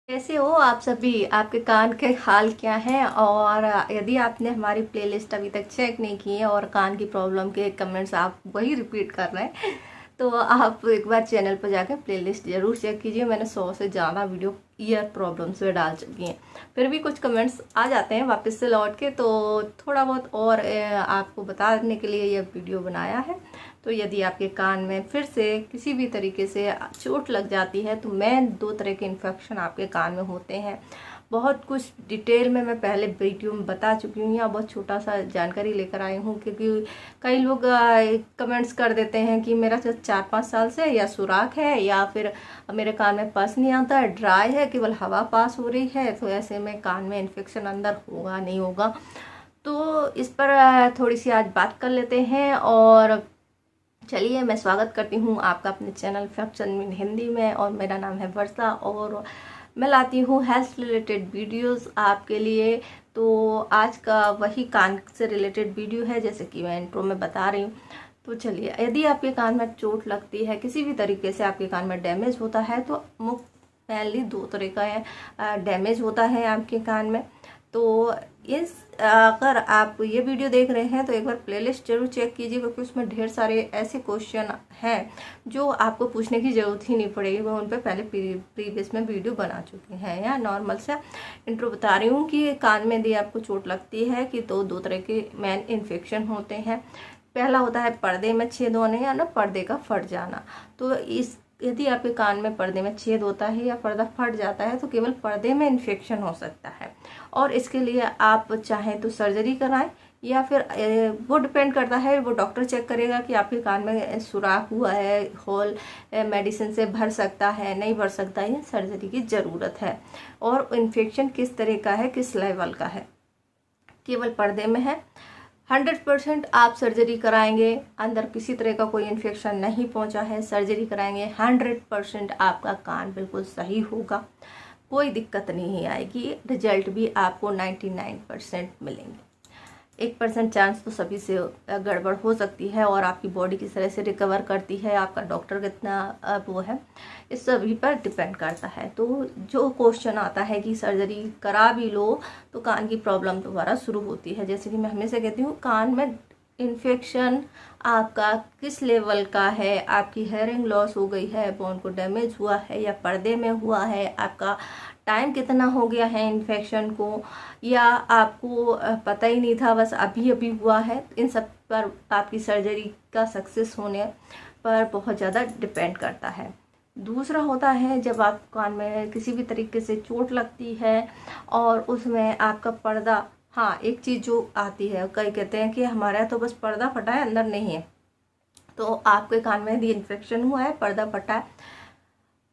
कैसे हो आप सभी? आपके कान के हाल क्या है? और यदि आपने हमारी प्लेलिस्ट अभी तक चेक नहीं की है और कान की प्रॉब्लम के कमेंट्स आप वही रिपीट कर रहे हैं तो आप एक बार चैनल पर जाकर प्लेलिस्ट ज़रूर चेक कीजिए। मैंने 100 से ज़्यादा वीडियो ईयर प्रॉब्लम्स में डाल चुकी हैं। फिर भी कुछ कमेंट्स आ जाते हैं वापस से लौट के, तो थोड़ा बहुत और आपको बताने के लिए यह वीडियो बनाया है। तो यदि आपके कान में फिर से किसी भी तरीके से चोट लग जाती है तो दो तरह के इन्फेक्शन आपके कान में होते हैं। बहुत कुछ डिटेल में मैं पहले वीडियो में बता चुकी हूँ, या बहुत छोटा सा जानकारी लेकर आई हूँ, क्योंकि कई लोग कमेंट्स कर देते हैं कि मेरा 4-5 साल से या सुराख है, या फिर मेरे कान में पस नहीं आता है, ड्राई है, केवल हवा पास हो रही है, तो ऐसे में कान में इन्फेक्शन अंदर होगा नहीं होगा। तो इस पर थोड़ी सी आज बात कर लेते हैं। और चलिए, मैं स्वागत करती हूँ आपका अपने चैनल फैक्ट्स इन हिंदी में, और मेरा नाम है वर्षा, और मैं लाती हूँ हेल्थ रिलेटेड वीडियोस आपके लिए। तो आज का वही कान से रिलेटेड वीडियो है, जैसे कि मैं इंट्रो में बता रही हूँ। तो चलिए, यदि आपके कान में चोट लगती है, किसी भी तरीके से आपके कान में डैमेज होता है, तो मेनली दो तरह का डैमेज होता है आपके कान में। तो अगर आप ये वीडियो देख रहे हैं तो एक बार प्लेलिस्ट जरूर चेक कीजिए, क्योंकि उसमें ढेर सारे ऐसे क्वेश्चन हैं जो आपको पूछने की ज़रूरत ही नहीं पड़ेगी। मैं उन पर पहले प्रीवियस में वीडियो बना चुकी हैं। या नॉर्मल सा इंट्रो बता रही हूँ कि कान में यदि आपको चोट लगती है कि तो दो तरह के मेन इन्फेक्शन होते हैं। पहला होता है पर्दे में छेद होने या ना पर्दे का फट जाना। तो यदि आपके कान में पर्दे में छेद होता है या पर्दा फट जाता है तो केवल पर्दे में इन्फेक्शन हो सकता है, और इसके लिए आप चाहें तो सर्जरी कराएं, या फिर वो डिपेंड करता है, वो डॉक्टर चेक करेगा कि आपके कान में सुराख हुआ है, होल मेडिसिन से भर सकता है, नहीं भर सकता है, सर्जरी की ज़रूरत है, और इन्फेक्शन किस तरह का है, किस लेवल का है। केवल पर्दे में है 100% आप सर्जरी कराएंगे, अंदर किसी तरह का कोई इन्फेक्शन नहीं पहुंचा है, सर्जरी कराएंगे 100% आपका कान बिल्कुल सही होगा, कोई दिक्कत नहीं आएगी, रिजल्ट भी आपको 99% मिलेंगे। 1% चांस तो सभी से गड़बड़ हो सकती है, और आपकी बॉडी किस तरह से रिकवर करती है, आपका डॉक्टर कितना वो है, इस सभी पर डिपेंड करता है। तो जो क्वेश्चन आता है कि सर्जरी करा भी लो तो कान की प्रॉब्लम दोबारा शुरू होती है, जैसे कि मैं हमेशा कहती हूँ, कान में इन्फेक्शन आपका किस लेवल का है, आपकी हेयरिंग लॉस हो गई है, बोन को डैमेज हुआ है, या पर्दे में हुआ है, आपका टाइम कितना हो गया है इन्फेक्शन को, या आपको पता ही नहीं था, बस अभी अभी हुआ है, इन सब पर आपकी सर्जरी का सक्सेस होने पर बहुत ज़्यादा डिपेंड करता है। दूसरा होता है जब आप कान में किसी भी तरीके से चोट लगती है और उसमें आपका पर्दा, हाँ एक चीज़ जो आती है, कई कहते हैं कि हमारा तो बस पर्दा फटा है, अंदर नहीं है। तो आपके कान में यदि इन्फेक्शन हुआ है, पर्दा फटा है,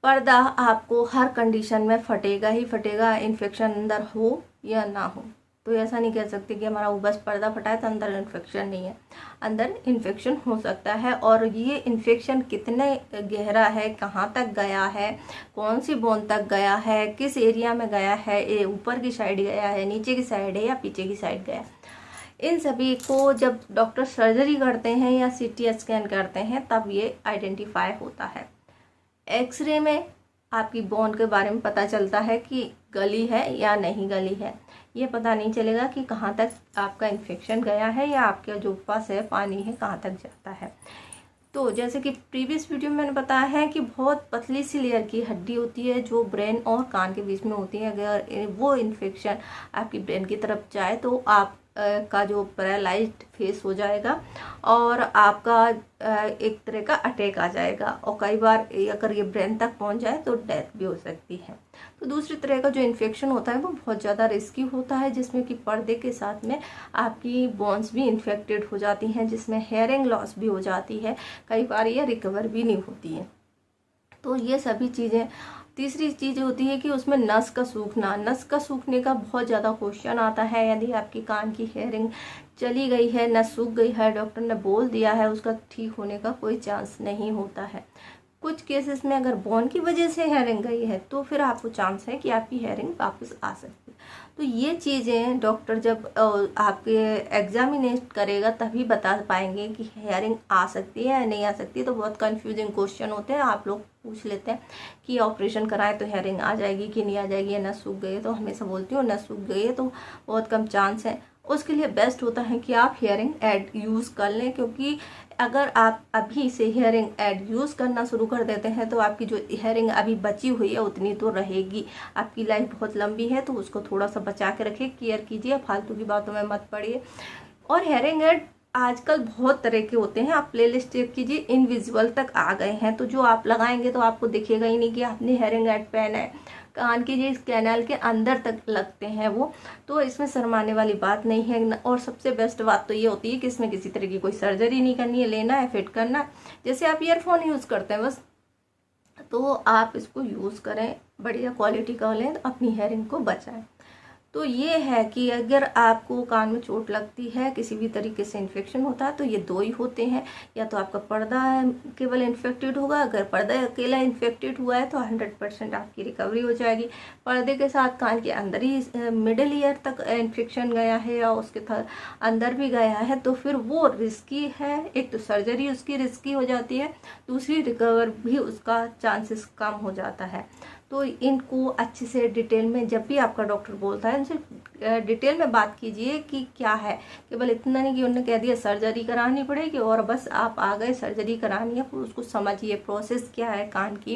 पर्दा आपको हर कंडीशन में फटेगा ही फटेगा, इन्फेक्शन अंदर हो या ना हो। तो ऐसा नहीं कह सकते कि हमारा वो बस पर्दा फटा है तो अंदर इन्फेक्शन नहीं है, अंदर इन्फेक्शन हो सकता है। और ये इन्फेक्शन कितने गहरा है, कहाँ तक गया है, कौन सी बोन तक गया है, किस एरिया में गया है, ये ऊपर की साइड गया है, नीचे की साइड है, या पीछे की साइड गया, इन सभी को जब डॉक्टर सर्जरी करते हैं या CT स्कैन करते हैं तब ये आइडेंटिफाई होता है। एक्सरे में आपकी बोन के बारे में पता चलता है कि गली है या नहीं गली है। ये पता नहीं चलेगा कि कहाँ तक आपका इन्फेक्शन गया है, या आपके जो पस है, पानी है, कहाँ तक जाता है। तो जैसे कि प्रीवियस वीडियो में मैंने बताया है कि बहुत पतली सी लेयर की हड्डी होती है जो ब्रेन और कान के बीच में होती है। अगर वो इन्फेक्शन आपकी ब्रेन की तरफ जाए तो आप का जो पैरालाइज्ड फेस हो जाएगा, और आपका एक तरह का अटैक आ जाएगा, और कई बार अगर ये ब्रेन तक पहुंच जाए तो डेथ भी हो सकती है। तो दूसरी तरह का जो इन्फेक्शन होता है वो बहुत ज़्यादा रिस्की होता है, जिसमें कि पर्दे के साथ में आपकी बोन्स भी इन्फेक्टेड हो जाती हैं, जिसमें हेयरिंग लॉस भी हो जाती है, कई बार ये रिकवर भी नहीं होती है। तो ये सभी चीज़ें। तीसरी चीज़ होती है कि उसमें नस का सूखना, नस का सूखने का बहुत ज़्यादा क्वेश्चन आता है। यदि आपकी कान की हेयरिंग चली गई है, नस सूख गई है, डॉक्टर ने बोल दिया है, उसका ठीक होने का कोई चांस नहीं होता है। कुछ केसेस में अगर बोन की वजह से हेयरिंग गई है तो फिर आपको चांस है कि आपकी हेयरिंग वापस आ सकती है। तो ये चीज़ें डॉक्टर जब आपके एग्जामिनेट करेगा तभी बता पाएंगे कि हेयरिंग आ सकती है या नहीं आ सकती। तो बहुत कंफ्यूजिंग क्वेश्चन होते हैं, आप लोग पूछ लेते हैं कि ऑपरेशन कराएं तो हेयरिंग आ जाएगी कि नहीं आ जाएगी, या नस सूख गई है। तो हमेशा बोलती हूँ नस सूख गई है तो बहुत कम चांस है। उसके लिए बेस्ट होता है कि आप हेयरिंग ऐड यूज़ कर लें, क्योंकि अगर आप अभी से हेयरिंग ऐड यूज़ करना शुरू कर देते हैं तो आपकी जो हेयरिंग अभी बची हुई है उतनी तो रहेगी। आपकी लाइफ बहुत लंबी है तो उसको थोड़ा सा बचा के रखिए, केयर कीजिए, फालतू की बातों में मत पड़िए। और हेयरिंग ऐड आजकल बहुत तरह के होते हैं, आप प्लेलिस्ट चेक कीजिए, इनविजिबल तक आ गए हैं। तो जो आप लगाएंगे तो आपको दिखेगा ही नहीं कि आपने हेयरिंग ऐड पहना है। कान के जिस कैनाल के अंदर तक लगते हैं वो, तो इसमें शर्माने वाली बात नहीं है। और सबसे बेस्ट बात तो ये होती है कि इसमें किसी तरह की कोई सर्जरी नहीं करनी है, लेना है फिट करना है। जैसे आप ईयरफोन यूज़ करते हैं बस, तो आप इसको यूज़ करें, बढ़िया क्वालिटी का लें, तो अपनी हेयरिंग को बचाएं। तो ये है कि अगर आपको कान में चोट लगती है, किसी भी तरीके से इन्फेक्शन होता है, तो ये दो ही होते हैं, या तो आपका पर्दा केवल इन्फेक्टेड होगा। अगर पर्दा अकेला इन्फेक्टेड हुआ है तो 100% आपकी रिकवरी हो जाएगी। पर्दे के साथ कान के अंदर ही मिडिल ईयर तक इन्फेक्शन गया है या उसके अंदर भी गया है तो फिर वो रिस्की है। एक तो सर्जरी उसकी रिस्की हो जाती है, दूसरी रिकवर भी उसका चांसेस कम हो जाता है। तो इनको अच्छे से डिटेल में जब भी आपका डॉक्टर बोलता है उनसे डिटेल में बात कीजिए कि क्या है। केवल इतना नहीं कि उन्होंने कह दिया सर्जरी करानी पड़ेगी और बस आप आ गए सर्जरी करानी है, फिर उसको समझिए प्रोसेस क्या है कान की,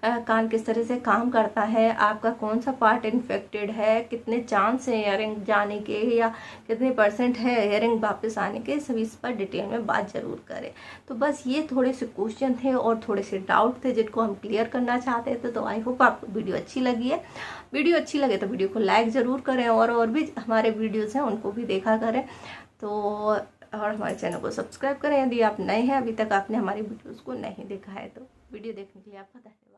कान किस तरह से काम करता है, आपका कौन सा पार्ट इन्फेक्टेड है, कितने चांस है हेयरिंग जाने के या कितने % है हेयरिंग वापस आने के, सभी इस पर डिटेल में बात जरूर करें। तो बस ये थोड़े से क्वेश्चन थे और थोड़े से डाउट थे जिनको हम क्लियर करना चाहते थे। तो आई होप आपको वीडियो अच्छी लगी है। वीडियो अच्छी लगे तो वीडियो को लाइक ज़रूर करें और भी हमारे वीडियोज़ हैं उनको भी देखा करें। तो और हमारे चैनल को सब्सक्राइब करें यदि आप नए हैं, अभी तक आपने हमारी वीडियोज़ को नहीं देखा है तो। वीडियो देखने के लिए आपका धन्यवाद।